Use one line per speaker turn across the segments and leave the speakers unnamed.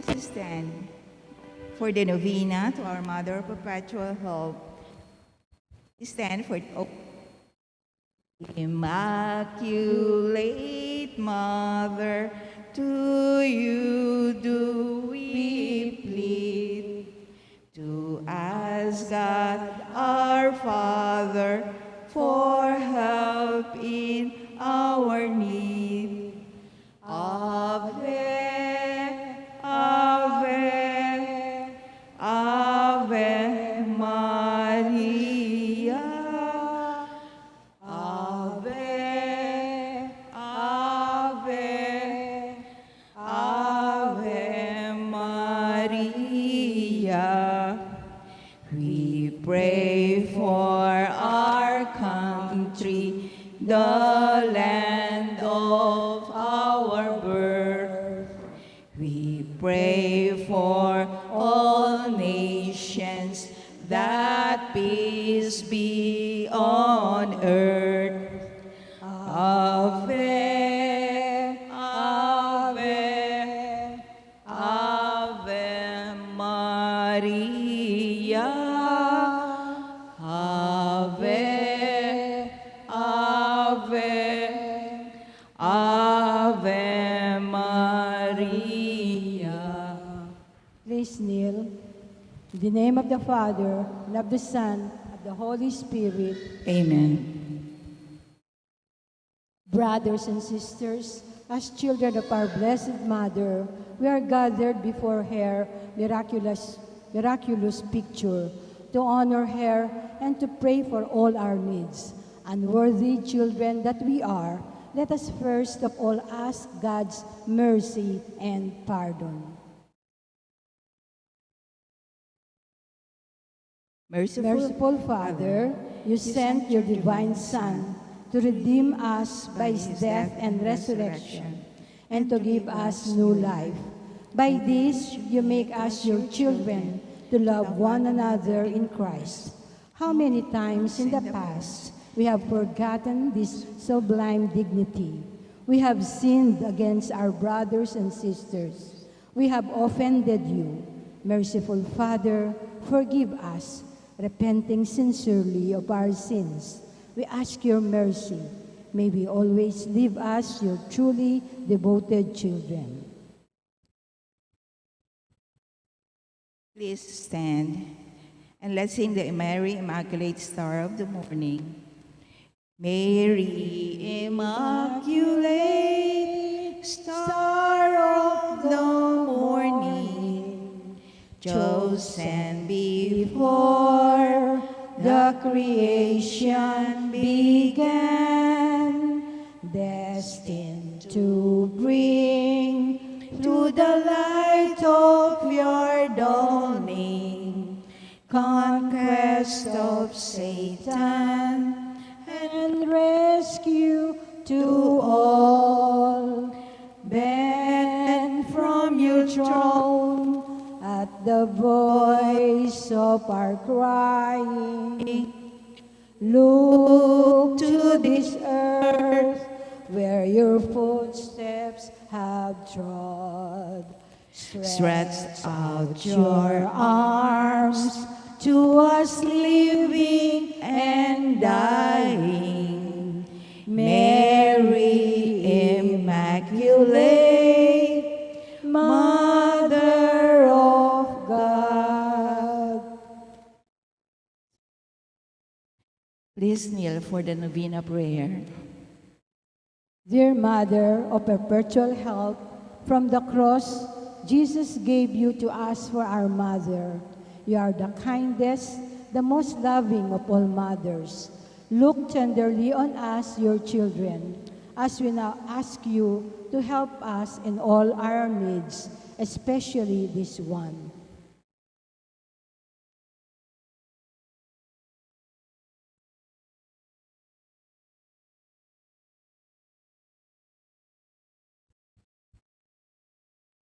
Please stand for the novena to our Mother of Perpetual Help. Stand for Immaculate Mother, to you do we plead. To ask God our Father for help in our need. Ave, Ave, Ave Maria. Ave, Ave, Ave Maria. We pray for our country, the land of our birth. We pray for all nations, that peace be on earth. Ave, Ave, Ave Maria. Ave, Ave, Ave Maria.
Please kneel. In the name of the Father, and of the Son, and of the Holy Spirit.
Amen.
Brothers and sisters, as children of our Blessed Mother, we are gathered before her miraculous picture to honor her and to pray for all our needs. Unworthy children that we are, let us first of all ask God's mercy and pardon. Merciful Father, you sent your divine Son to redeem us by his death and resurrection, and to give us new life. By this, you make us your children to love one another in Christ. How many times in the past we have forgotten this sublime dignity. We have sinned against our brothers and sisters. We have offended you. Merciful Father, forgive us, repenting sincerely of our sins. We ask your mercy. May we always live as your truly devoted children.
Please stand and let's sing the Mary Immaculate Star of the Morning. Mary Immaculate, Star of the Morning, chosen before the creation began, destined to bring to the light of your dawning conquest of Satan and rescue to all. Bend from your throne at the voice of our crying. Look to this earth where your footsteps have trod. Stretch out your arms to us living and dying. Mary Immaculate, Mother of God. Please kneel for the novena prayer.
Dear Mother of Perpetual Help, from the cross, Jesus gave you to us for our mother. You are the kindest, the most loving of all mothers. Look tenderly on us, your children, as we now ask you to help us in all our needs, especially this one.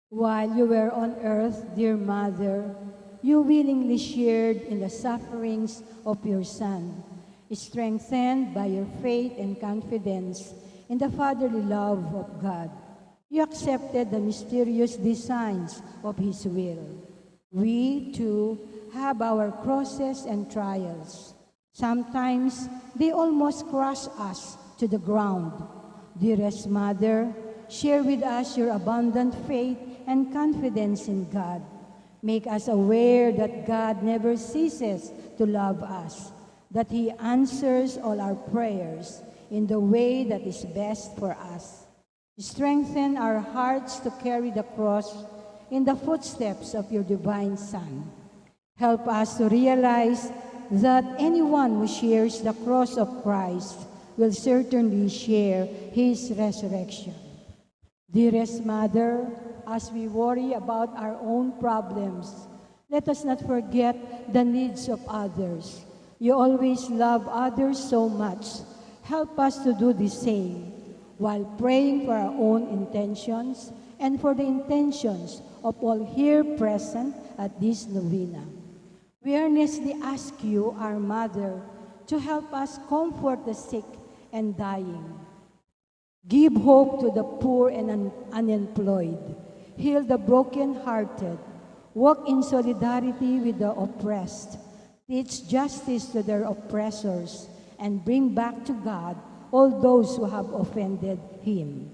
While you were on earth, dear Mother, you willingly shared in the sufferings of your Son, strengthened by your faith and confidence in the fatherly love of God. You accepted the mysterious designs of His will. We, too, have our crosses and trials. Sometimes they almost crush us to the ground. Dearest Mother, share with us your abundant faith and confidence in God. Make us aware that God never ceases to love us, that He answers all our prayers in the way that is best for us. Strengthen our hearts to carry the cross in the footsteps of your divine Son. Help us to realize that anyone who shares the cross of Christ will certainly share His resurrection. Dearest Mother, as we worry about our own problems, let us not forget the needs of others. You always love others so much. Help us to do the same while praying for our own intentions and for the intentions of all here present at this novena. We earnestly ask you, our Mother, to help us comfort the sick and dying. Give hope to the poor and unemployed. Heal the brokenhearted. Walk in solidarity with the oppressed. Teach justice to their oppressors and bring back to God all those who have offended Him.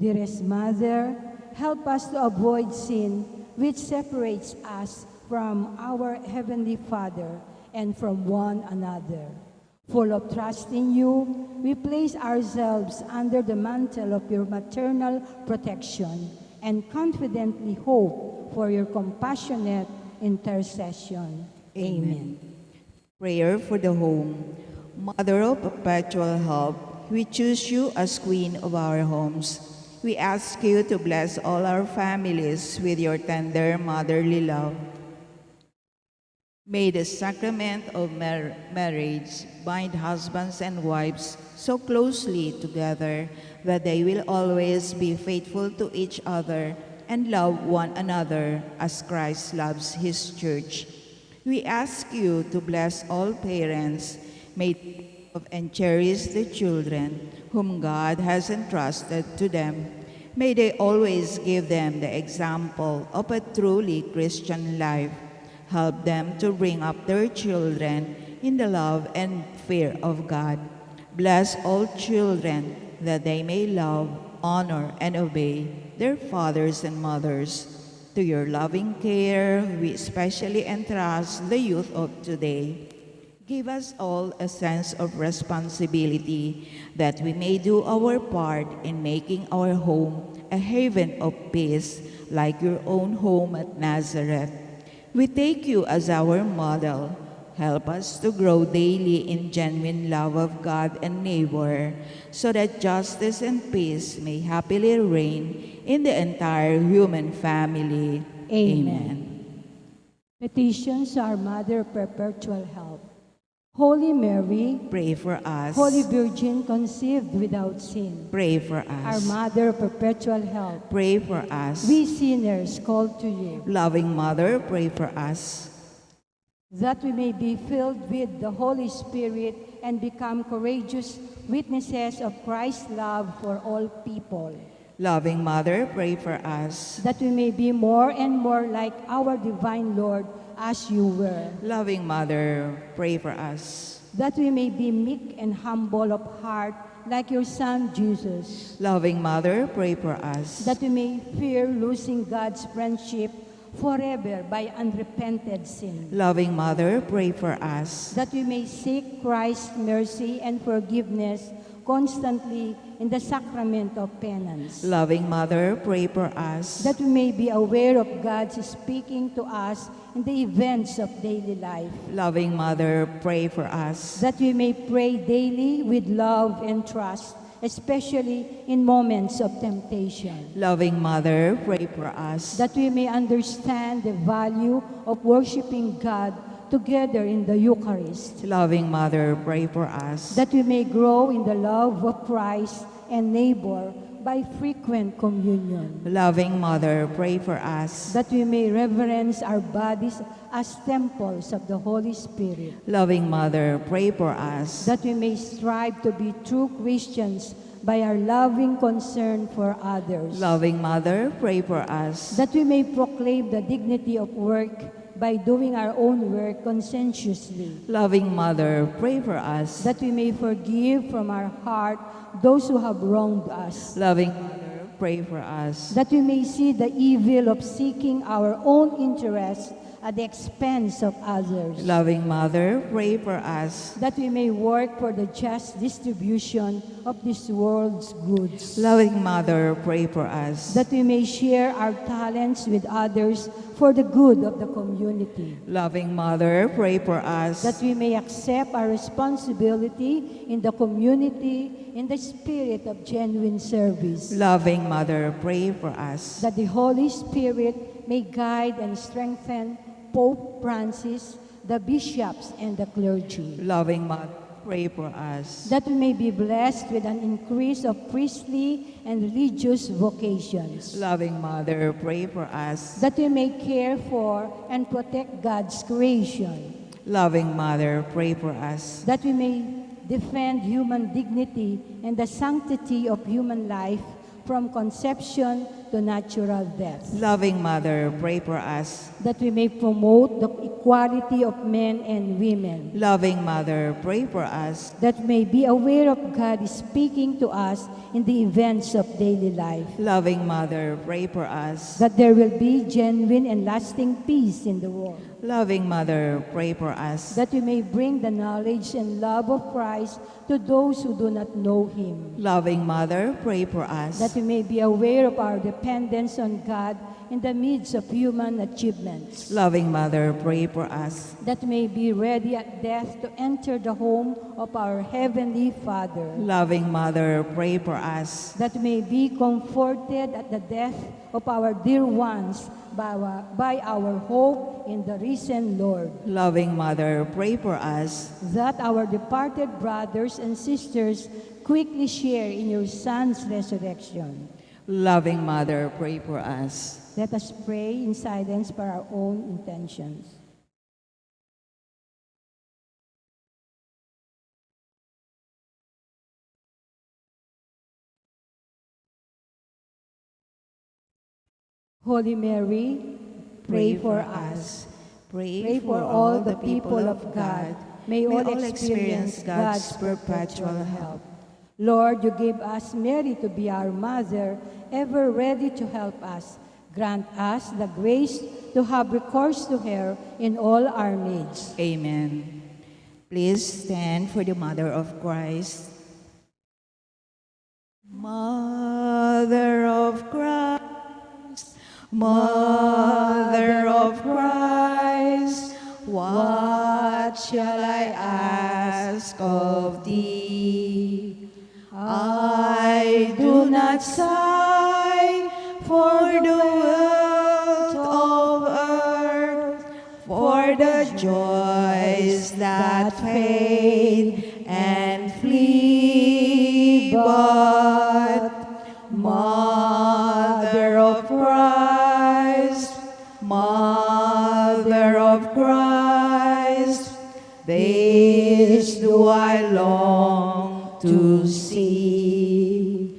Dearest Mother, help us to avoid sin which separates us from our Heavenly Father and from one another. Full of trust in you, we place ourselves under the mantle of your maternal protection and confidently hope for your compassionate intercession. Amen.
Prayer for the home. Mother of perpetual help, we choose you as Queen of our homes. We ask you to bless all our families with your tender motherly love. May the sacrament of marriage bind husbands and wives so closely together that they will always be faithful to each other and love one another as Christ loves His church. We ask you to bless all parents, may love and cherish the children whom God has entrusted to them. May they always give them the example of a truly Christian life. Help them to bring up their children in the love and fear of God. Bless all children that they may love, honor, and obey their fathers and mothers. To your loving care, we especially entrust the youth of today. Give us all a sense of responsibility that we may do our part in making our home a haven of peace like your own home at Nazareth. We take you as our model. Help us to grow daily in genuine love of God and neighbor, so that justice and peace may happily reign in the entire human family. Amen.
Petitions to our Mother of Perpetual Help. Holy Mary,
Pray for us.
Holy Virgin conceived without sin,
Pray for
our
us.
Mother of Perpetual Help,
Pray for us.
we sinners called to you,
Loving Mother, pray for us.
that we may be filled with the Holy Spirit and become courageous witnesses of Christ's love for all people,
Loving Mother, pray for us.
that we may be more and more like our divine Lord as you were,
Loving Mother, pray for us.
that we may be meek and humble of heart like your Son Jesus,
Loving Mother, pray for us.
that we may fear losing God's friendship forever by unrepented sin,
Loving Mother, pray for us.
that we may seek Christ's mercy and forgiveness constantly in the sacrament of penance,
Loving Mother, pray for us.
that we may be aware of God's speaking to us in the events of daily life,
Loving Mother, pray for us.
that we may pray daily with love and trust, especially in moments of temptation,
Loving Mother, pray for us.
that we may understand the value of worshiping God together in the Eucharist,
Loving Mother, pray for us.
that we may grow in the love of Christ and neighbor by frequent communion,
Loving Mother, pray for us.
that we may reverence our bodies as temples of the Holy Spirit,
Loving Mother, pray for us.
that we may strive to be true Christians by our loving concern for others.
Loving Mother, pray for us.
That we may proclaim the dignity of work by doing our own work conscientiously.
Loving Mother, pray for us.
That we may forgive from our heart those who have wronged us.
Loving Mother, pray for us.
That we may see the evil of seeking our own interests at the expense of others.
Loving Mother, pray for us.
That we may work for the just distribution of this world's goods.
Loving Mother, pray for us.
That we may share our talents with others for the good of the community.
Loving Mother, pray for us.
That we may accept our responsibility in the community in the spirit of genuine service.
Loving Mother, pray for us.
That the Holy Spirit may guide and strengthen Pope Francis, the bishops, and the clergy.
Loving Mother, pray for us.
That we may be blessed with an increase of priestly and religious vocations.
Loving Mother, pray for us.
That we may care for and protect God's creation.
Loving Mother, pray for us.
That we may defend human dignity and the sanctity of human life from conception to natural death.
Loving Mother, pray for us.
That we may promote the equality of men and women.
Loving Mother, pray for us.
That we may be aware of God speaking to us in the events of daily life.
Loving Mother, pray for us.
That there will be genuine and lasting peace in the world.
Loving Mother, pray for us.
That we may bring the knowledge and love of Christ to those who do not know Him.
Loving Mother, pray for us.
That we may be aware of our dependence on God in the midst of human achievements.
Loving Mother, pray for us.
That we may be ready at death to enter the home of our Heavenly Father.
Loving Mother, pray for us.
That we may be comforted at the death of our dear ones by our hope in the risen Lord.
Loving Mother, pray for us.
That our departed brothers and sisters quickly share in your Son's resurrection.
Loving Mother, pray for us.
Let us pray in silence for our own intentions. Holy Mary, pray for us.
Pray for all the people of God.
May all experience God's perpetual help. Lord, you gave us Mary to be our mother, ever ready to help us. Grant us the grace to have recourse to her in all our needs.
Amen. Please stand for the Mother of Christ. Mother of Christ, Mother of Christ, what shall I ask of thee? I do not sigh for the wealth of earth, for the joys that fade and flee, but Mother of Christ, Mother of Christ, this do I long to see.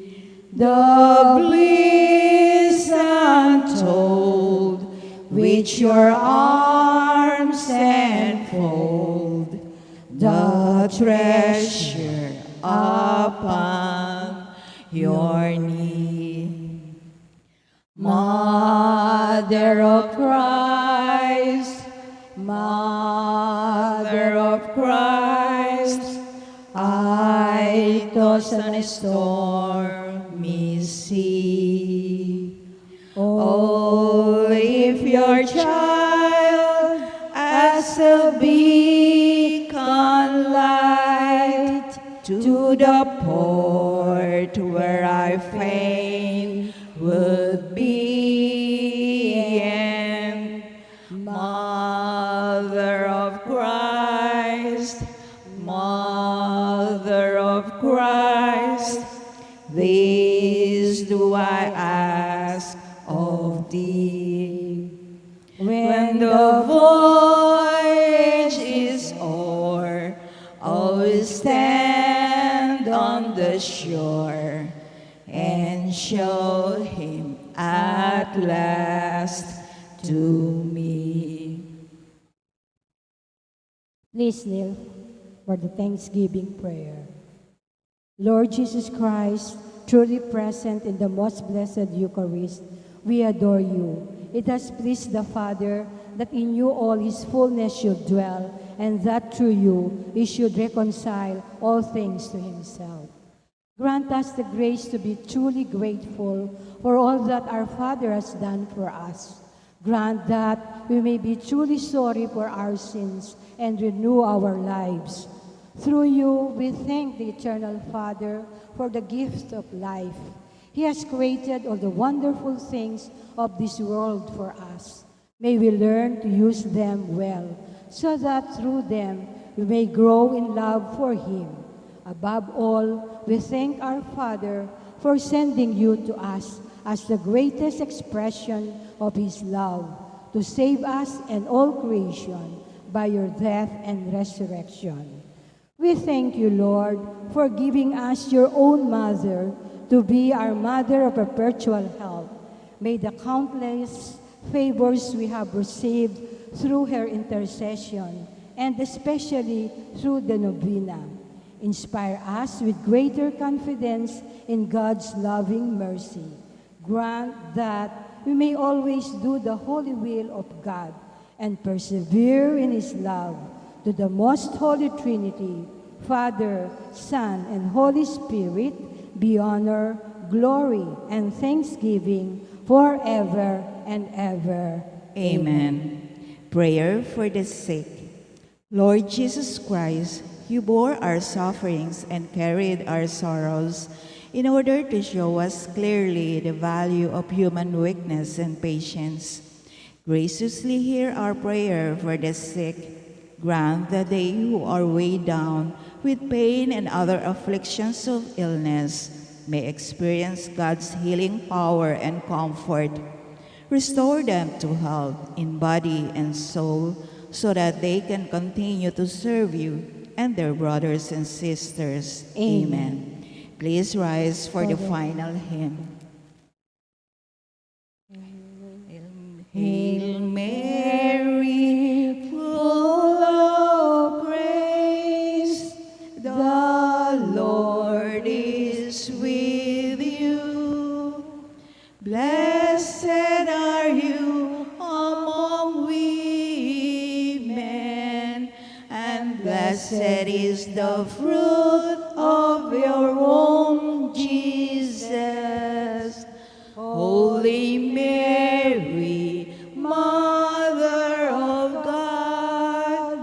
The bliss untold which your arms enfold, the treasure upon your knee. Mother of Christ, Mother of Christ, I toss on a stormy sea. Oh, if your child as a beacon light to the port where I fain would be, and Mother of Christ, Mother of Christ, this do I ask of thee. When the voyage is o'er, always stand on the shore and show him at last to me.
Please kneel for the Thanksgiving prayer. Lord Jesus Christ, truly present in the most blessed Eucharist, we adore you. It has pleased the Father that in you all his fullness should dwell, and that through you he should reconcile all things to himself. Grant us the grace to be truly grateful for all that our Father has done for us. Grant that we may be truly sorry for our sins and renew our lives. Through you, we thank the Eternal Father for the gift of life. He has created all the wonderful things of this world for us. May we learn to use them well, so that through them we may grow in love for Him. Above all, we thank our Father for sending you to us as the greatest expression of His love, to save us and all creation by your death and resurrection. We thank you, Lord, for giving us your own mother to be our mother of perpetual health. May the countless favors we have received through her intercession, and especially through the novena, inspire us with greater confidence in God's loving mercy. Grant that we may always do the holy will of God and persevere in His love. To the most Holy Trinity, Father, Son, and Holy Spirit, be honor, glory, and thanksgiving forever and ever.
Amen. Prayer for the sick. Lord Jesus Christ, you bore our sufferings and carried our sorrows in order to show us clearly the value of human weakness and patience. Graciously hear our prayer for the sick. Grant that they who are weighed down with pain and other afflictions of illness may experience God's healing power and comfort. Restore them to health in body and soul, so that they can continue to serve you and their brothers and sisters. Amen. Please rise for the final hymn. Hail Mary, full of grace, the Lord is with you. Blessed are you among women, and blessed is the fruit of your womb, Jesus. Holy Mary, Mother of God,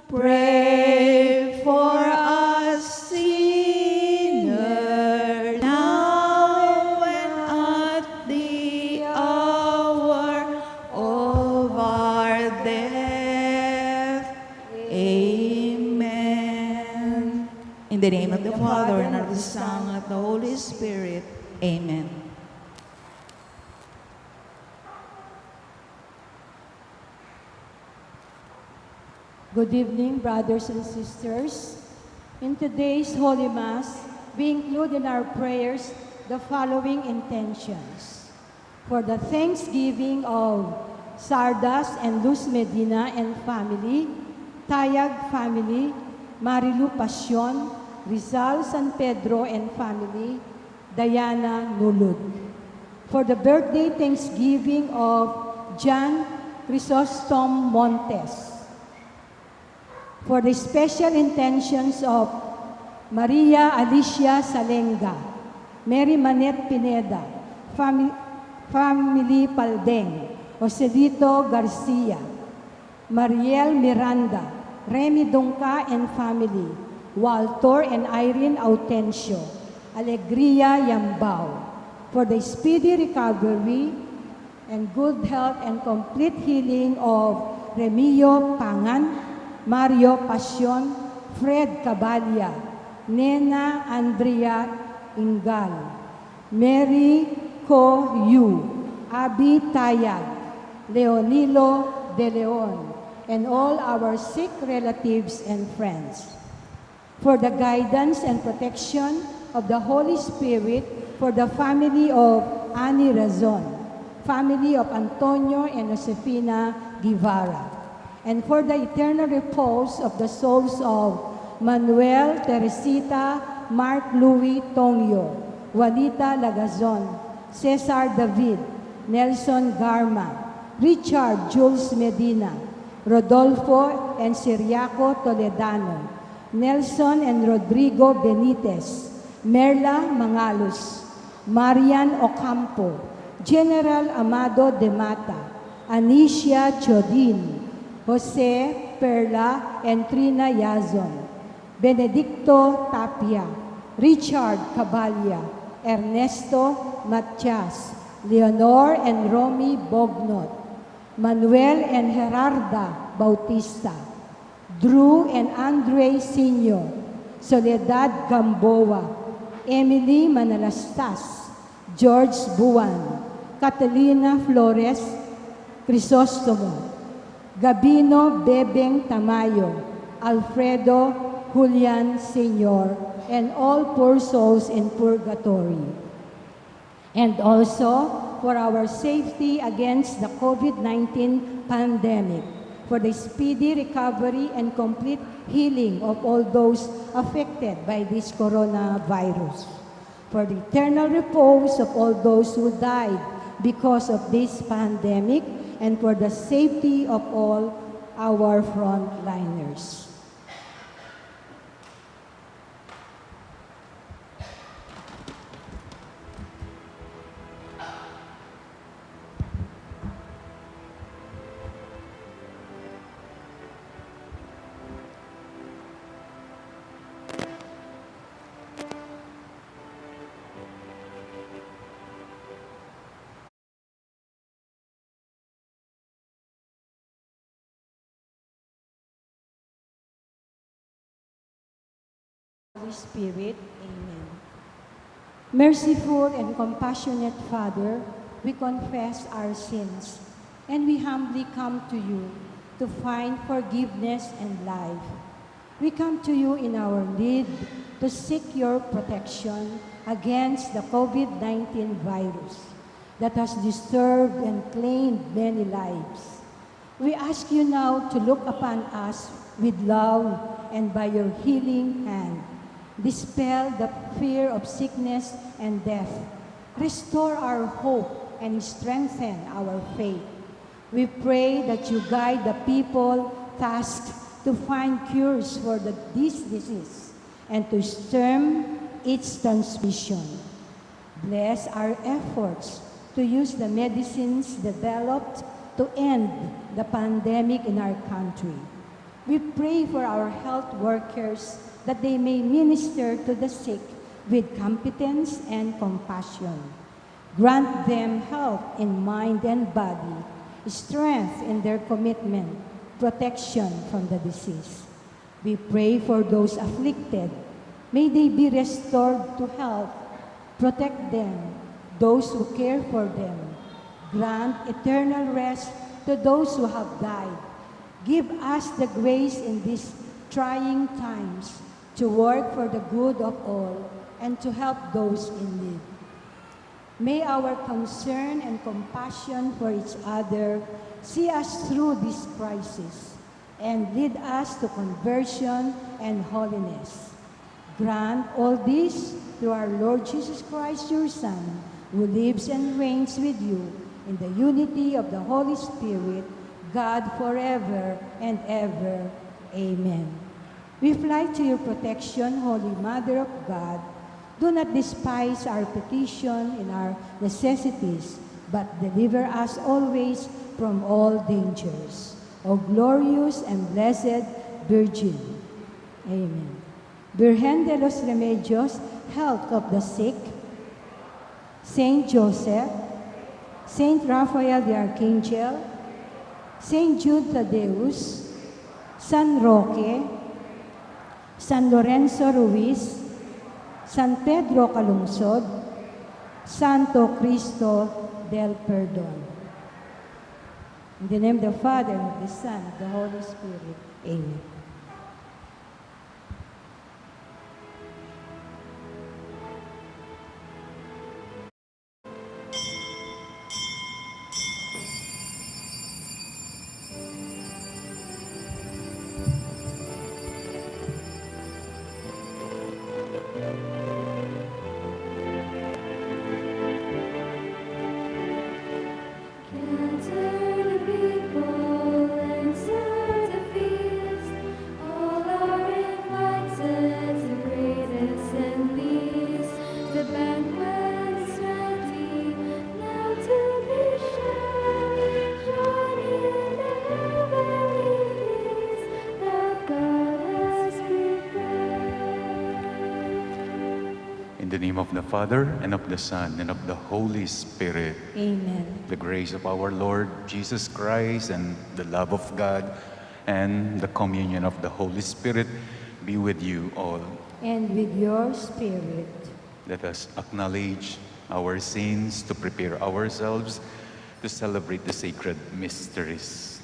pray for us sinners, now and at the hour of our death. Amen. In the name of the Father, and of the Son, and of the Holy Spirit. Amen.
Good evening, brothers and sisters. In today's Holy Mass, we include in our prayers the following intentions. For the thanksgiving of Sardas and Luz Medina and family, Tayag family, Marilu Pasyon, Rizal San Pedro and family, Diana Nulud. For the birthday thanksgiving of John Chrysostom Montes. For the special intentions of Maria Alicia Salenga, Mary Manette Pineda, family Paldeng, Joselito Garcia, Mariel Miranda, Remy Dongka and family, Walter and Irene Autencio, Alegria Yambao, for the speedy recovery and good health and complete healing of Remio Pangan, Mario Pasyon, Fred Cabalia, Nena Andrea Ingal, Mary Ko Yu, Abi Tayag, Leonilo De Leon, and all our sick relatives and friends. For the guidance and protection of the Holy Spirit for the family of Annie Razon, family of Antonio and Josefina Guevara, and for the eternal repose of the souls of Manuel, Teresita, Mark Louis Tongyo, Juanita Lagazon, Cesar David, Nelson Garma, Richard Jules Medina, Rodolfo and Siriaco Toledano, Nelson and Rodrigo Benitez, Merla Mangalos, Marian Ocampo, General Amado de Mata, Anicia Chodin, Jose Perla and Trina Yazon, Benedicto Tapia, Richard Cabalya, Ernesto Matias, Leonor and Romy Bognot, Manuel and Gerarda Bautista, Drew and Andre Senior, Soledad Gamboa, Emily Manalastas, George Buwan, Catalina Flores Crisostomo, Gabino Bebeng Tamayo, Alfredo Julian Senior, and all poor souls in purgatory. And also for our safety against the COVID-19 pandemic, for the speedy recovery and complete healing of all those affected by this coronavirus, for the eternal repose of all those who died because of this pandemic, and for the safety of all our frontliners. Holy Spirit, amen. Merciful and compassionate Father, we confess our sins, and we humbly come to you to find forgiveness and life. We come to you in our need to seek your protection against the COVID-19 virus that has disturbed and claimed many lives. We ask you now to look upon us with love, and by your healing hand, dispel the fear of sickness and death. Restore our hope and strengthen our faith. We pray that you guide the people tasked to find cures for this disease and to stem its transmission. Bless our efforts to use the medicines developed to end the pandemic in our country. We pray for our health workers that they may minister to the sick with competence and compassion. Grant them health in mind and body, strength in their commitment, protection from the disease. We pray for those afflicted. May they be restored to health. Protect them, those who care for them. Grant eternal rest to those who have died. Give us the grace in these trying times to work for the good of all and to help those in need. May our concern and compassion for each other see us through this crisis and lead us to conversion and holiness. Grant all this through our Lord Jesus Christ, your Son, who lives and reigns with you in the unity of the Holy Spirit, God forever and ever. Amen. We fly to your protection, Holy Mother of God. Do not despise our petition in our necessities, but deliver us always from all dangers. O glorious and blessed Virgin. Amen. Virgen de los Remedios, health of the sick, Saint Joseph, Saint Raphael the Archangel, Saint Jude Thaddeus, San Roque, San Lorenzo Ruiz, San Pedro Calungsod, Santo Cristo del Perdón. In the name of the Father, and of the Son, and of the Holy Spirit. Amen.
the name of the Father, and of the Son, and of the Holy Spirit.
Amen.
The grace of our Lord Jesus Christ, and the love of God, and the communion of the Holy Spirit be with you all.
And with your spirit.
Let us acknowledge our sins to prepare ourselves to celebrate the sacred mysteries.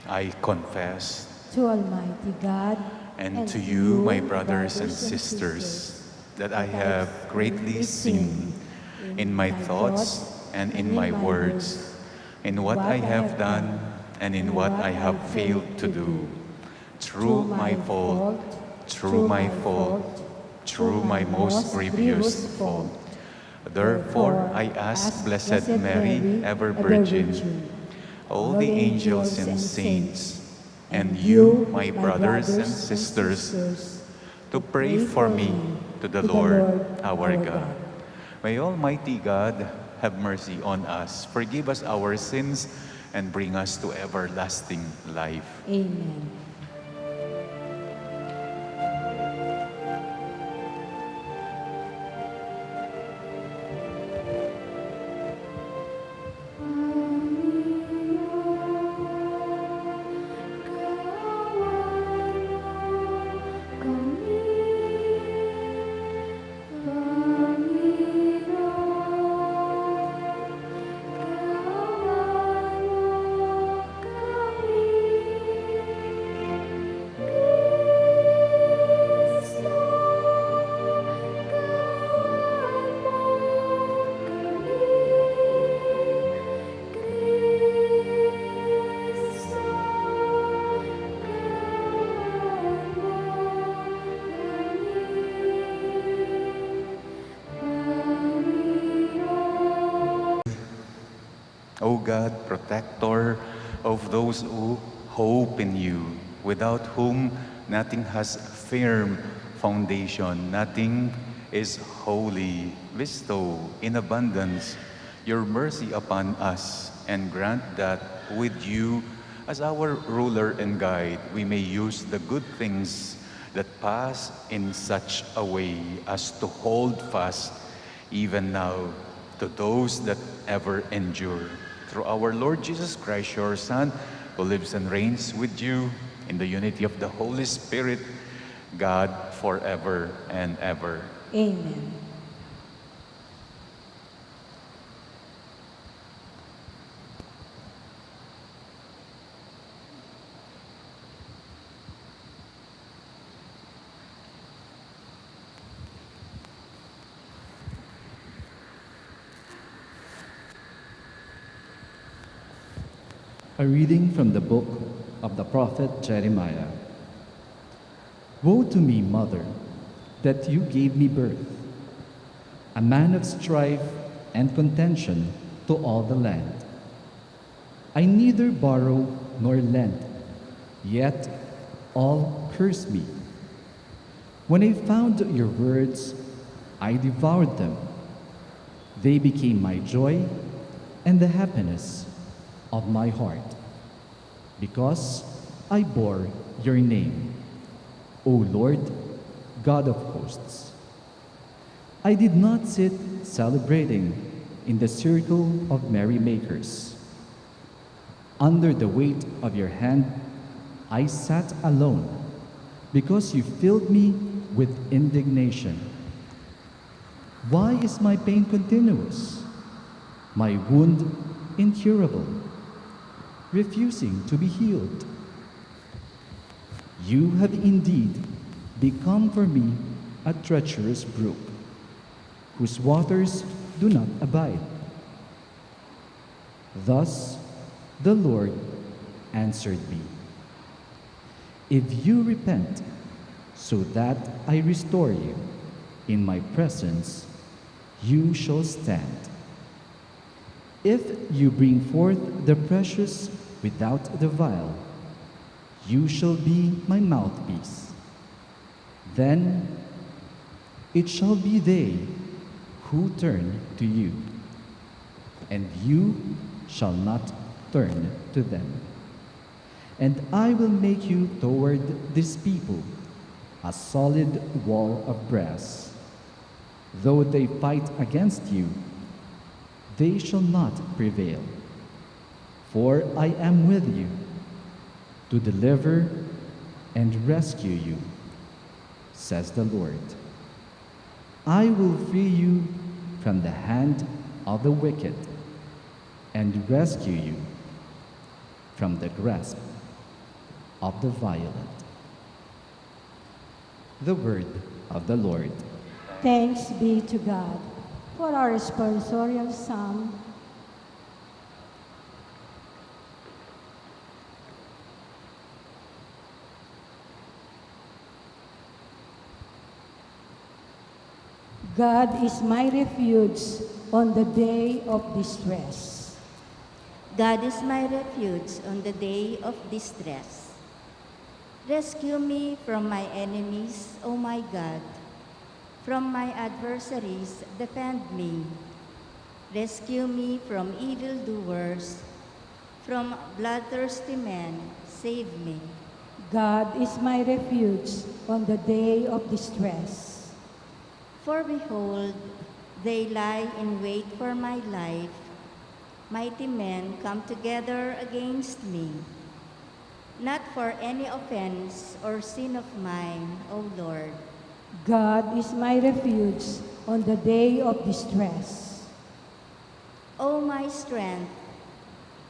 I confess
To Almighty God
and to you, my brothers and sisters, that I have greatly sinned in my thoughts and in my words, in what I have done and in what I have failed to do. Through my fault, through my fault, through my most grievous fault. Therefore, I ask Blessed Mary, ever Virgin, all the angels and saints, and you, my brothers and sisters, to pray for me to the Lord our God. May Almighty God have mercy on us, forgive us our sins, and bring us to everlasting life.
Amen.
O God, protector of those who hope in you, without whom nothing has firm foundation, nothing is holy, bestow in abundance your mercy upon us, and grant that with you as our ruler and guide, we may use the good things that pass in such a way as to hold fast even now to those that ever endure. Through our Lord Jesus Christ, your Son, who lives and reigns with you in the unity of the Holy Spirit, God, forever and ever.
Amen.
A reading from the book of the prophet Jeremiah. Woe to me, mother, that you gave me birth, a man of strife and contention to all the land. I neither borrow nor lend, yet all curse me. When I found your words, I devoured them. They became my joy and the happiness of my heart, because I bore your name, O Lord, God of hosts. I did not sit celebrating in the circle of merrymakers. Under the weight of your hand, I sat alone, because you filled me with indignation. Why is my pain continuous, my wound incurable, refusing to be healed? You have indeed become for me a treacherous brook, whose waters do not abide. Thus the Lord answered me, if you repent, so that I restore you in my presence, you shall stand. If you bring forth the precious without the vile, you shall be my mouthpiece. Then it shall be they who turn to you, and you shall not turn to them. And I will make you toward this people a solid wall of brass. Though they fight against you, they shall not prevail. For I am with you to deliver and rescue you, says the Lord. I will free you from the hand of the wicked and rescue you from the grasp of the violent. The word of the Lord.
Thanks be to God. For our responsorial psalm, God is my refuge on the day of distress.
God is my refuge on the day of distress. Rescue me from my enemies, O my God. From my adversaries, defend me. Rescue me from evildoers. From bloodthirsty men, save me.
God is my refuge on the day of distress.
For behold, they lie in wait for my life. Mighty men come together against me. Not for any offense or sin of mine, O Lord.
God is my refuge on the day of distress.
O my strength,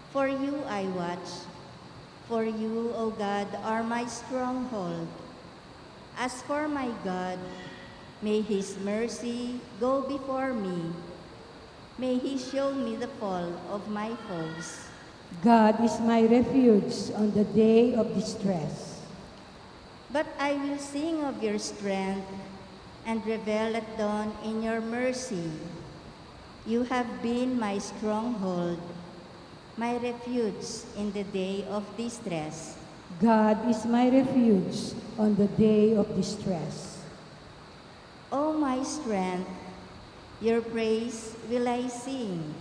for you I watch. For you, O God, are my stronghold. As for my God, may his mercy go before me. May he show me the fall of my foes.
God is my refuge on the day of distress.
But I will sing of your strength and revel at dawn in your mercy. You have been my stronghold, my refuge in the day of distress.
God is my refuge on the day of distress.
O my strength, your praise will I sing.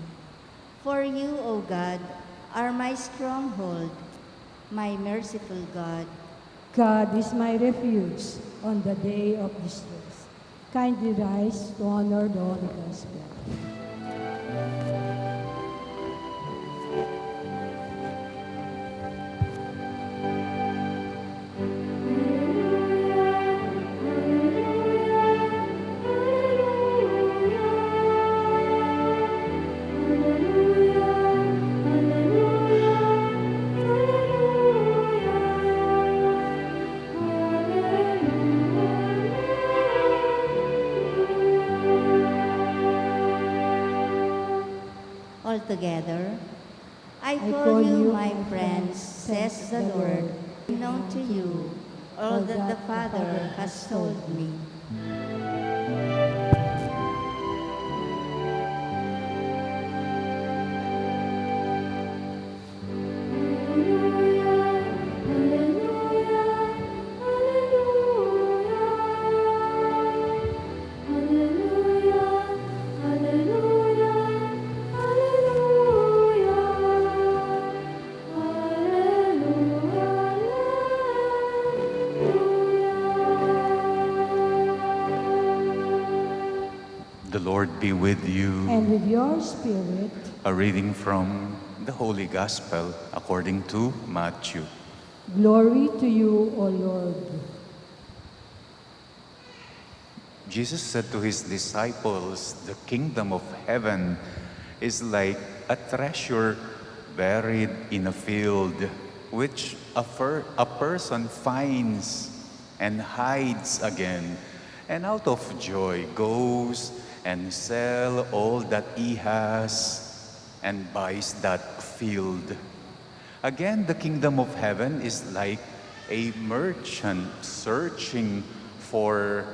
For you, O God, are my stronghold, my merciful God.
God is my refuge on the day of distress. Kindly rise to honor the Holy Gospel.
Altogether, I call you my friends, says the Lord, known to you all that the Father has told me.
The Lord be with you.
And with your spirit,
A reading from the Holy Gospel according to Matthew.
glory to you, O Lord.
Jesus said to his disciples, "The kingdom of heaven is like a treasure buried in a field, which a person finds and hides again, and out of joy goes and sell all that he has and buys that field." Again, the kingdom of heaven is like a merchant searching for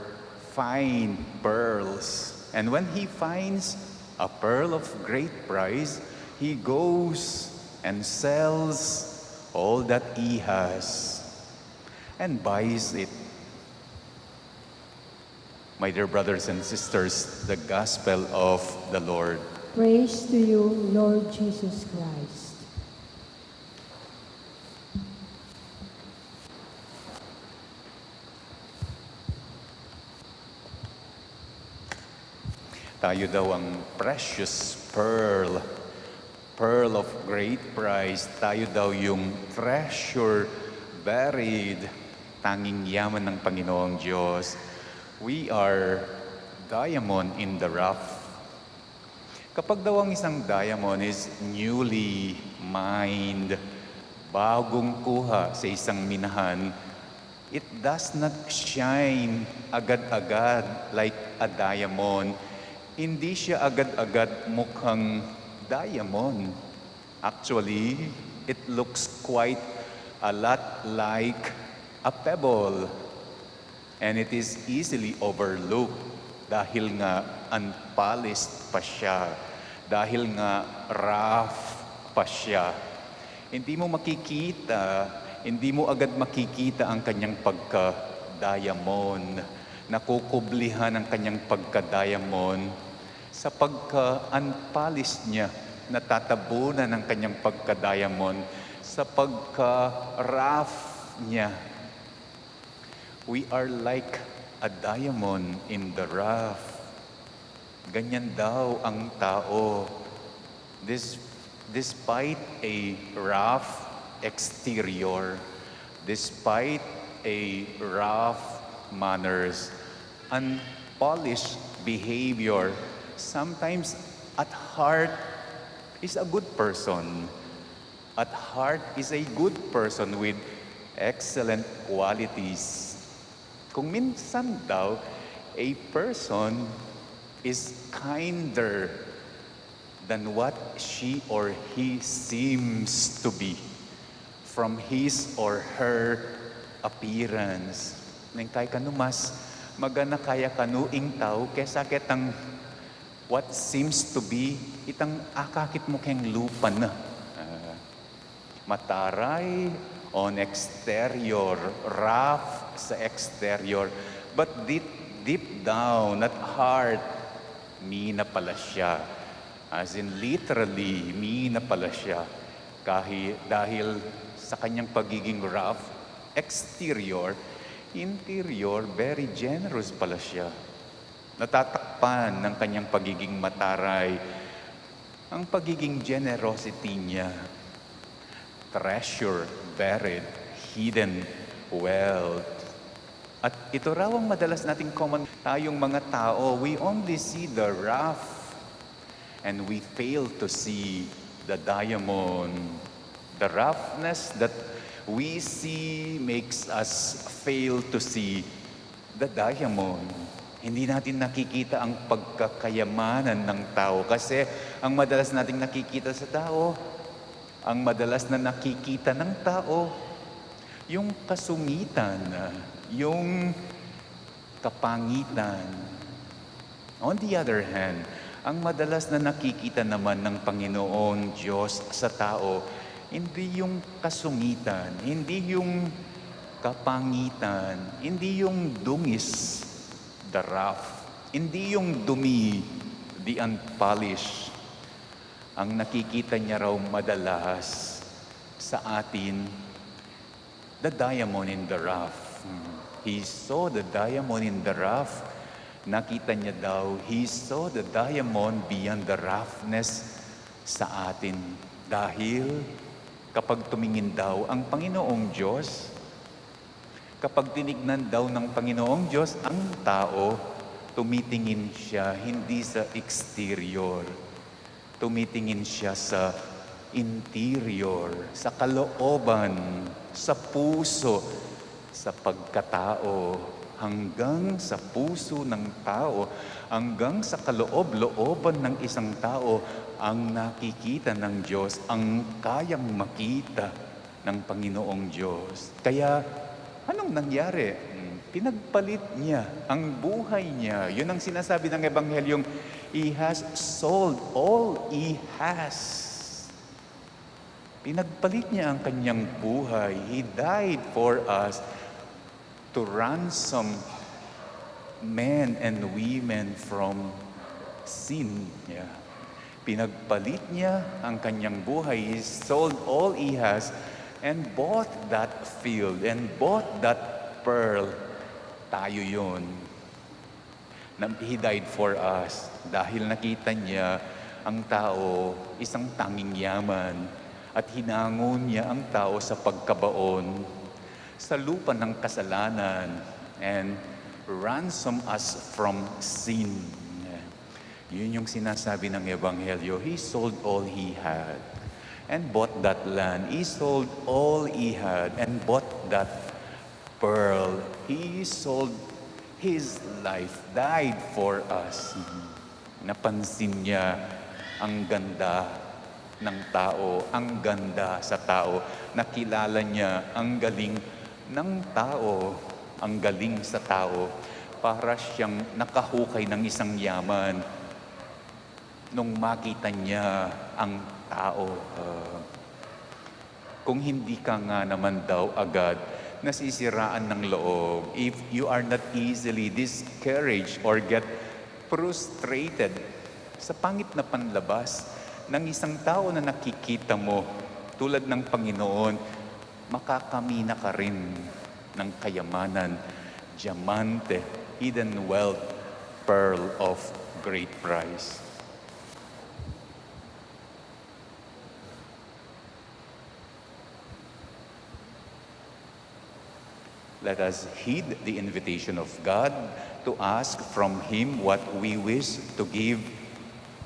fine pearls. And when he finds a pearl of great price, he goes and sells all that he has and buys it. My dear brothers and sisters, the Gospel of the Lord.
Praise to you, Lord Jesus Christ.
Tayo daw ang precious pearl, pearl of great price. Tayo daw yung treasure buried, tanging yaman ng Panginoong Diyos. We are diamond in the rough. Kapag daw ang isang diamond is newly mined, bagong kuha sa isang minahan, it does not shine agad-agad like a diamond. Hindi siya agad-agad mukhang diamond. Actually, it looks quite a lot like a pebble. And it is easily overlooked dahil nga unpolished pa siya. Dahil nga rough pa siya. Hindi mo agad makikita ang kanyang pagka-diamond. Nakukublihan ang kanyang pagka-diamond sa pagka-unpolished niya. Natatabunan ang kanyang pagka-diamond sa pagka-rough niya. We are like a diamond in the rough. Ganyan daw ang tao. Despite a rough exterior, despite a rough manners, unpolished behavior, sometimes at heart is a good person. At heart is a good person with excellent qualities. Kung minsan daw, a person is kinder than what she or he seems to be from his or her appearance. Nang kay kanu mas magana kaya kanuing tao kesa ketang what seems to be itang akakit mo keng lupa na. Mataray on exterior, rough sa exterior, but deep down at heart, mina pala siya. As in literally, mina pala siya. Dahil sa kanyang pagiging rough, exterior, interior, very generous pala siya. Natatakpan ng kanyang pagiging mataray, ang pagiging generosity niya. Treasure, buried, hidden wealth. At ito raw ang madalas nating common tayong mga tao. We only see the rough and we fail to see the diamond. The roughness that we see makes us fail to see the diamond. Hindi natin nakikita ang pagkakayamanan ng tao kasi ang madalas nating nakikita sa tao, ang madalas na nakikita ng tao, yung kasungitan, yung kapangitan. On the other hand, ang madalas na nakikita naman ng Panginoong Diyos sa tao, hindi yung kasungitan, hindi yung kapangitan, hindi yung dungis, the rough, hindi yung dumi, the unpolished. Ang nakikita niya raw madalas sa atin, the diamond in the rough. He saw the diamond in the rough. Nakita niya daw, he saw the diamond beyond the roughness sa atin. Dahil kapag tumingin daw ang Panginoong Diyos, kapag tinignan daw ng Panginoong Diyos ang tao, tumitingin siya hindi sa exterior. Tumitingin siya sa interior, sa kalooban, sa puso, sa pagkatao, hanggang sa puso ng tao, hanggang sa kaloob-looban ng isang tao, ang nakikita ng Diyos, ang kayang makita ng Panginoong Diyos. Kaya, anong nangyari? Pinagpalit niya ang buhay niya. Yun ang sinasabi ng Ebanghelyong, He has sold all He has. Pinagpalit niya ang kanyang buhay. He died for us to ransom men and women from sin. Yeah. Pinagpalit niya ang kanyang buhay. He sold all He has and bought that field and bought that pearl. Tayo yun. He died for us dahil nakita niya ang tao isang tanging yaman at hinangon niya ang tao sa pagkabaon sa lupa ng kasalanan and ransom us from sin. Yun yung sinasabi ng Ebanghelyo. He sold all he had and bought that land. He sold all he had and bought that pearl. He sold his life, died for us. Napansin niya ang ganda ng tao, ang ganda sa tao. Nakilala niya ang galing ng tao, ang galing sa tao. Para siyang nakahukay ng isang yaman nung makita niya ang tao. Kung hindi ka nga naman daw agad nasisiraan ng loob, if you are not easily discouraged or get frustrated sa pangit na panlabas ng isang tao na nakikita mo tulad ng Panginoon, makakamina ka rin ng kayamanan, diamante, hidden wealth, pearl of great price. Let us heed the invitation of God to ask from Him what we wish to give,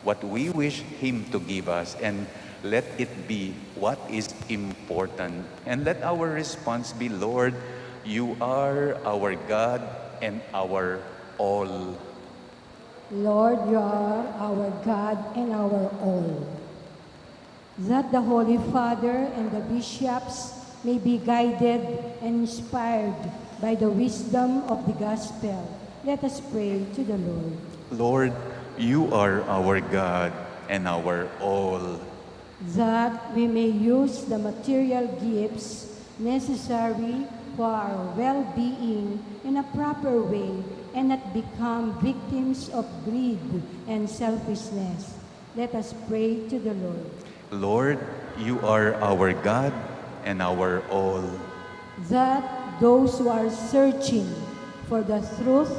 what we wish Him to give us, and let it be what is important. And let our response be, Lord, you are our God and our all.
Lord, you are our God and our all. That the Holy Father and the bishops may be guided and inspired by the wisdom of the gospel. Let us pray to the Lord.
Lord, you are our God and our all.
That we may use the material gifts necessary for our well-being in a proper way and not become victims of greed and selfishness. Let us pray to the Lord.
Lord, you are our God and our all.
That those who are searching for the truth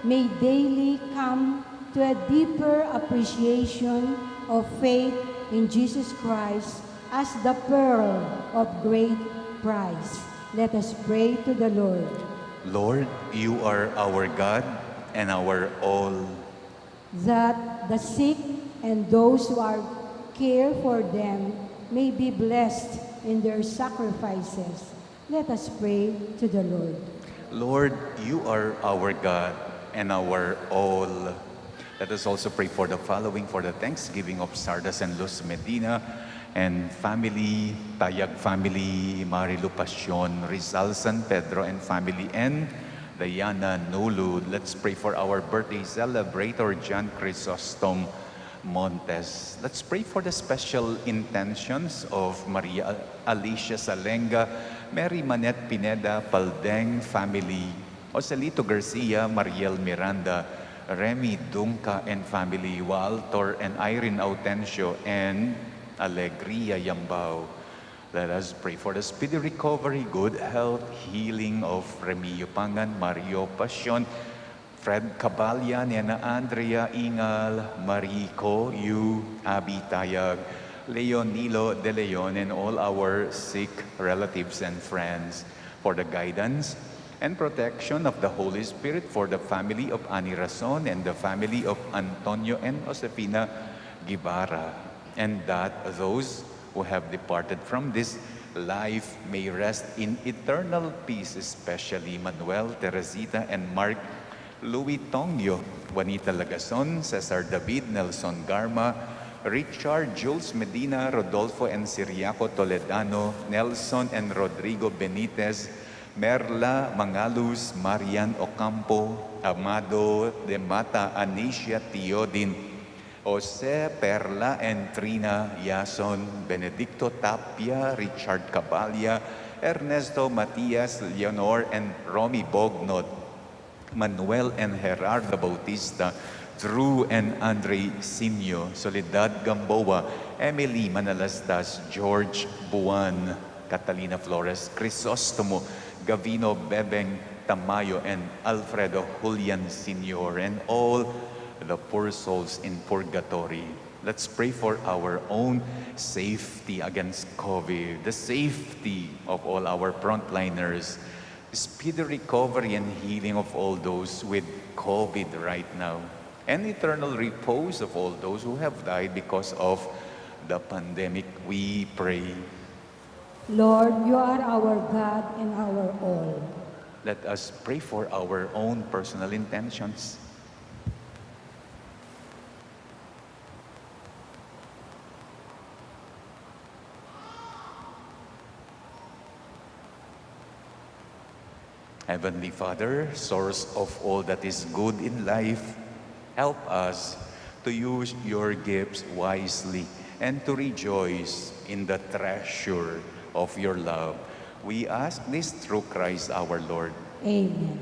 may daily come to a deeper appreciation of faith in Jesus Christ as the pearl of great price. Let us pray to the Lord.
Lord, you are our God and our all.
That the sick and those who are care for them may be blessed in their sacrifices. Let us pray to the Lord.
Lord, you are our God and our all. Let us also pray for the following, for the thanksgiving of Sardas and Luz Medina and family, Tayag family, Marilu Pasyon, Rizal San Pedro and family, and Diana Nulud. Let's pray for our birthday celebrator, John Chrysostom Montes. Let's pray for the special intentions of Maria Alicia Salenga, Mary Manette Pineda, Paldeng family, Joselito Garcia, Mariel Miranda, Remy Dunca and family, Walter and Irene Autencio, and Alegria Yambao. Let us pray for the speedy recovery, good health, healing of Remio Pangan, Mario Pasyon, Fred Cabalya, Nena Andrea Ingal, Marico, Yu, Abi Tayag, Leonilo De Leon, and all our sick relatives and friends, for the guidance and protection of the Holy Spirit, for the family of Ani Rason and the family of Antonio and Josefina Guevara, and that those who have departed from this life may rest in eternal peace, especially Manuel, Teresita, and Mark Louis Tongyo, Juanita Lagason, Cesar David, Nelson Garma, Richard Jules Medina, Rodolfo and Siriaco Toledano, Nelson and Rodrigo Benitez, Merla Mangalus, Marian Ocampo, Amado de Mata, Anicia Tiodin, Jose Perla and Trina Yason, Benedicto Tapia, Richard Cabalya, Ernesto Matias, Leonor and Romy Bognod, Manuel and Gerardo Bautista, Drew and Andre Simio, Soledad Gamboa, Emily Manalastas, George Buwan, Catalina Flores, Crisostomo, Gavino Bebeng Tamayo and Alfredo Julian Sr. and all the poor souls in purgatory. Let's pray for our own safety against COVID, the safety of all our frontliners, speedy recovery and healing of all those with COVID right now, and eternal repose of all those who have died because of the pandemic, we pray.
Lord, you are our God and our all.
Let us pray for our own personal intentions. Heavenly Father, source of all that is good in life, help us to use your gifts wisely and to rejoice in the treasure of your love. We ask this through Christ our Lord.
Amen.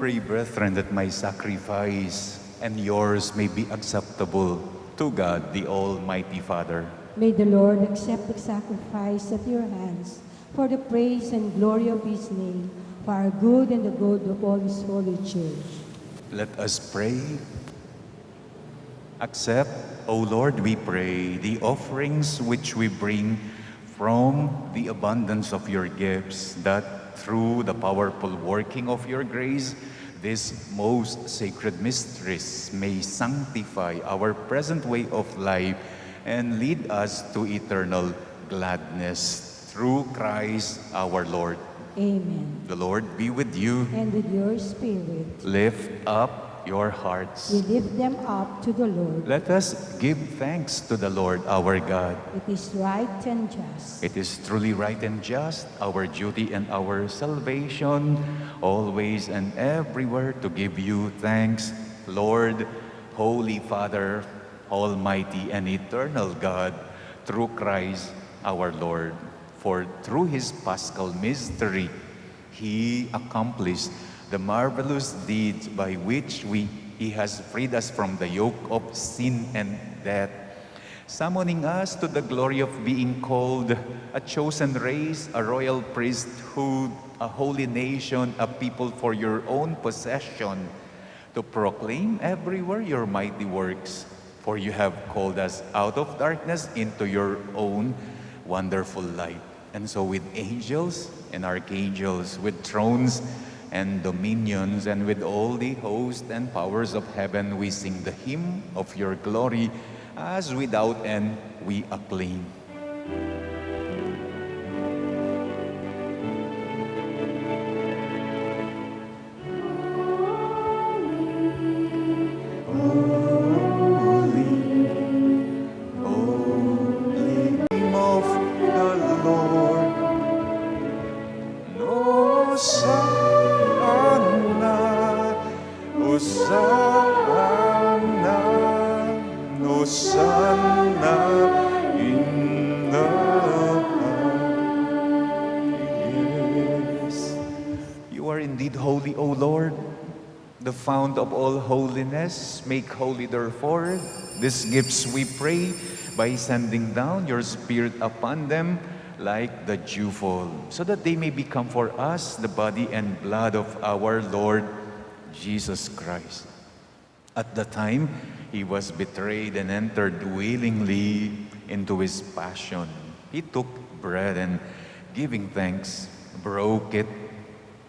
Pray, brethren, that my sacrifice and yours may be acceptable to God, the Almighty Father.
May the Lord accept the sacrifice at your hands for the praise and glory of his name, for our good and the good of all his holy church.
Let us pray. Accept, O Lord, we pray, the offerings which we bring from the abundance of your gifts, that through the powerful working of your grace, these most sacred mysteries may sanctify our present way of life and lead us to eternal gladness. Through Christ our Lord.
Amen.
The Lord be with you.
And with your spirit.
Lift up your hearts.
We lift them up to the Lord.
Let us give thanks to the Lord our God.
It is right and just.
It is truly right and just, our duty and our salvation, always and everywhere to give you thanks, Lord, Holy Father, Almighty and eternal God, through Christ our Lord. For through his paschal mystery, he accomplished the marvelous deeds by which he has freed us from the yoke of sin and death, summoning us to the glory of being called a chosen race, a royal priesthood, a holy nation, a people for your own possession, to proclaim everywhere your mighty works. For you have called us out of darkness into your own wonderful light. And so with angels and archangels, with thrones and dominions, and with all the hosts and powers of heaven, we sing the hymn of your glory as without end we acclaim. Fount of all holiness, make holy therefore these gifts, we pray, by sending down your Spirit upon them like the dewfall, so that they may become for us the body and blood of our Lord Jesus Christ. At the time he was betrayed and entered willingly into his passion, he took bread and, giving thanks, broke it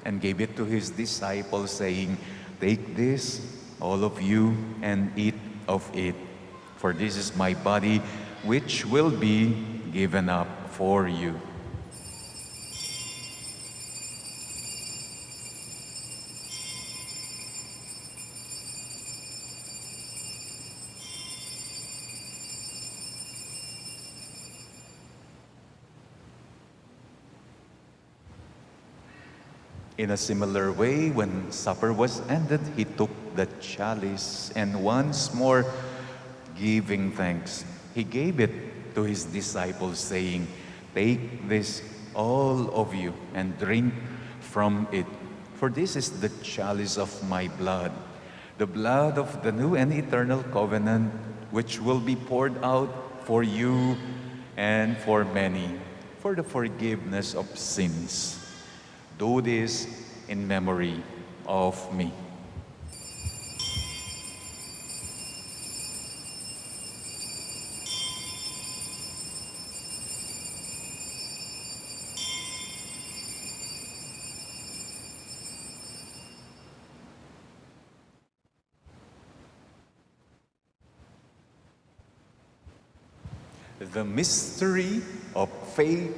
and gave it to his disciples, saying, "Take this, all of you, and eat of it, for this is my body, which will be given up for you." In a similar way, when supper was ended, he took the chalice, and once more giving thanks, he gave it to his disciples, saying, "Take this, all of you, and drink from it, for this is the chalice of my blood, the blood of the new and eternal covenant, which will be poured out for you and for many, for the forgiveness of sins. Do this in memory of me." The mystery of faith.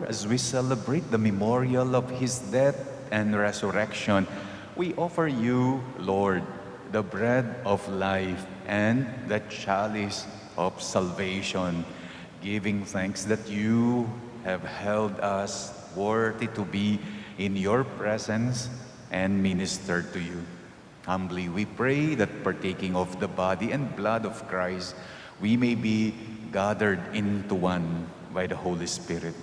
As we celebrate the memorial of his death and resurrection, we offer you, Lord, the bread of life and the chalice of salvation, giving thanks that you have held us worthy to be in your presence and minister to you. Humbly we pray that, partaking of the body and blood of Christ, we may be gathered into one by the Holy Spirit.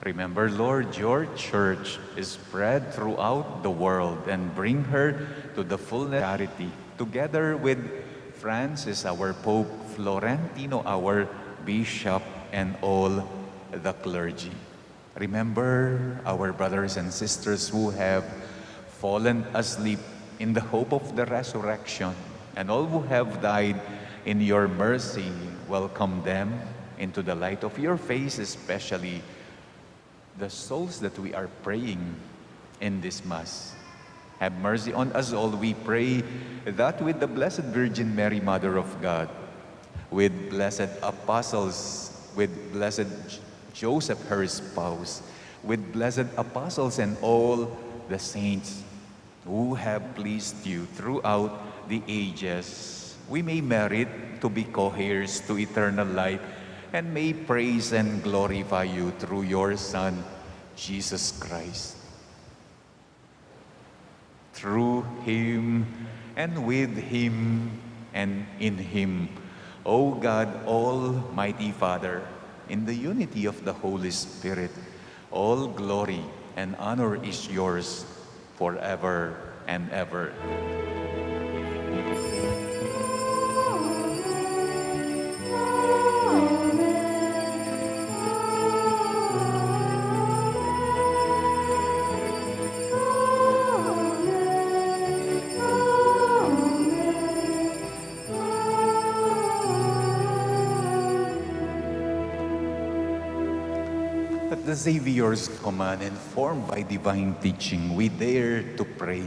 Remember, Lord, your church is spread throughout the world, and bring her to the fullness of charity, together with Francis, our Pope, Florentino, our Bishop, and all the clergy. Remember our brothers and sisters who have fallen asleep in the hope of the resurrection, and all who have died in your mercy. Welcome them into the light of your face, especially the souls that we are praying in this Mass. Have mercy on us all, we pray, that with the Blessed Virgin Mary, Mother of God, with blessed apostles, with blessed Joseph, her spouse, with blessed apostles and all the saints who have pleased you throughout the ages, we may merit to be co-heirs to eternal life, and may praise and glorify you through your Son, Jesus Christ. Through him, and with him, and in him, O God, Almighty Father, in the unity of the Holy Spirit, all glory and honor is yours forever and ever.
Amen.
the Savior's command and formed by divine teaching, we dare to pray.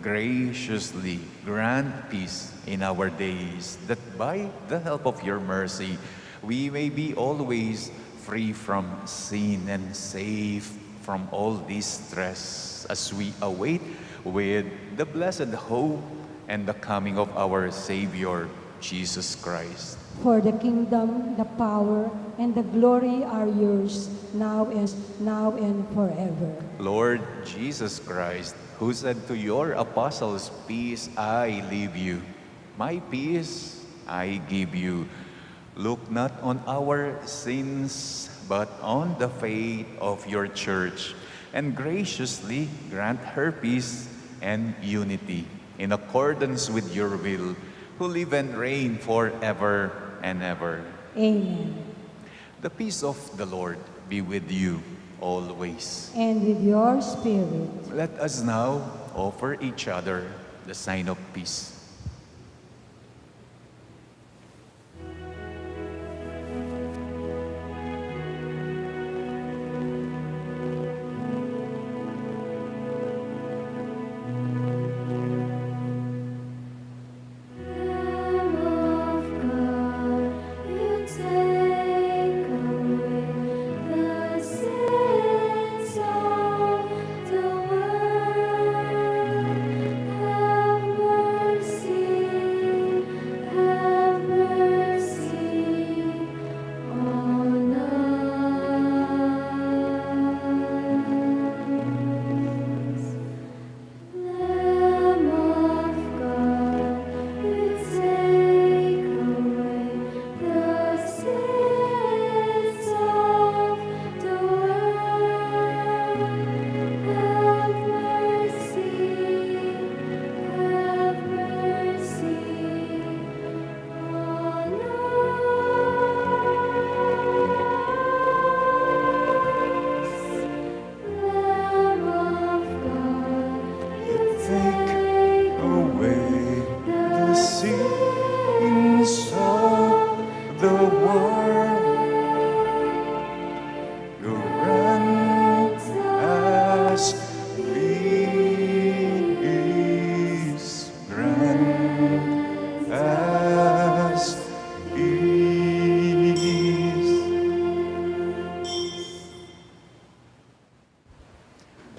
Graciously grant peace in our days, that by the help of your mercy, we may be always free from sin and safe from all distress, as we await with the blessed hope and the coming of our Savior, Jesus Christ.
For the kingdom, the power, and the glory are yours, now and forever.
Lord Jesus Christ, who said to your apostles, "Peace I leave you, my peace I give you," look not on our sins, but on the faith of your church, and graciously grant her peace and unity, in accordance with your will, who live and reign forever and ever.
Amen.
The peace of the Lord be with you always.
And with your spirit.
Let us now offer each other the sign of peace.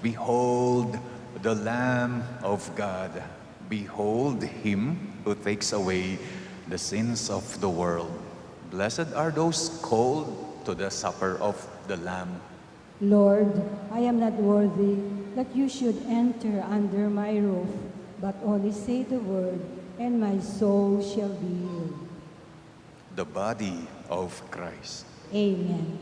Behold the Lamb of God. Behold him who takes away the sins of the world. Blessed are those called to the supper of the Lamb.
Lord, I am not worthy that you should enter under my roof, but only say the word, and my soul shall be healed.
The body of Christ.
Amen.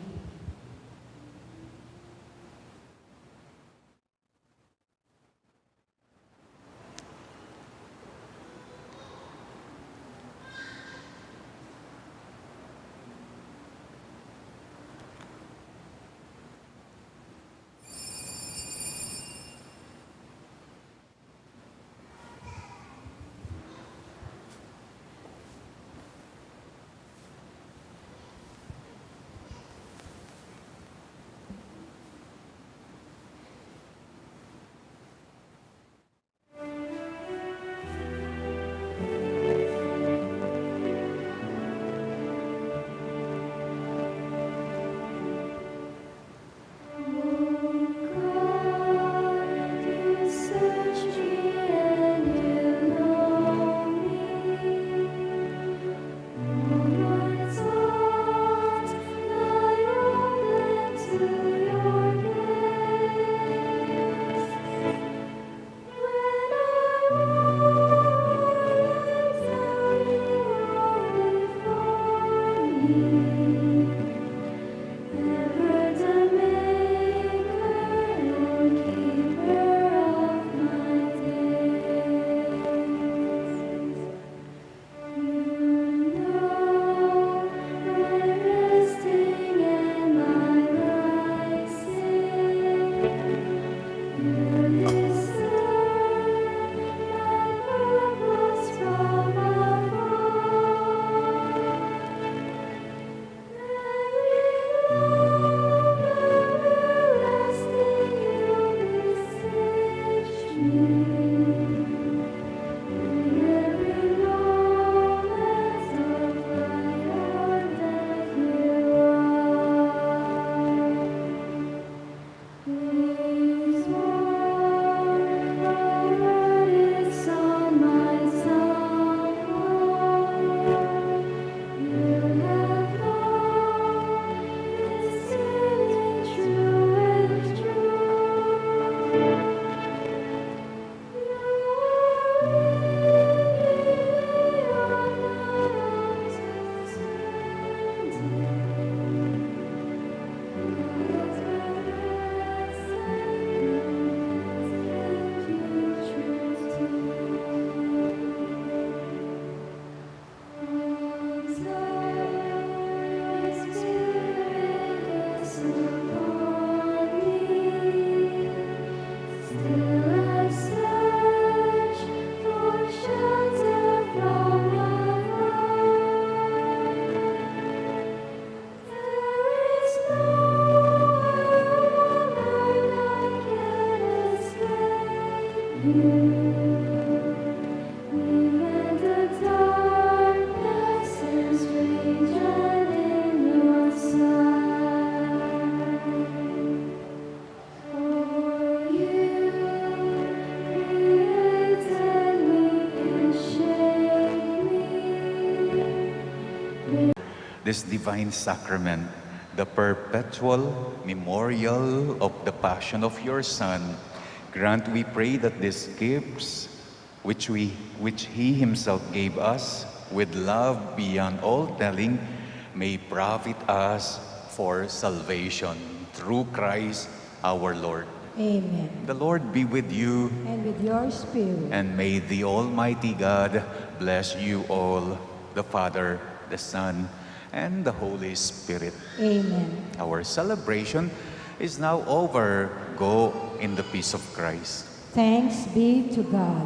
This divine sacrament, the perpetual memorial of the passion of your Son, grant, we pray, that these gifts which He Himself gave us with love beyond all telling may profit us for salvation through Christ our Lord.
Amen.
The Lord be with you,
And with your spirit.
and may the Almighty God bless you all, the Father, the Son, and the Holy Spirit.
Amen.
Our celebration is now over. Go in the peace of Christ.
Thanks be to God.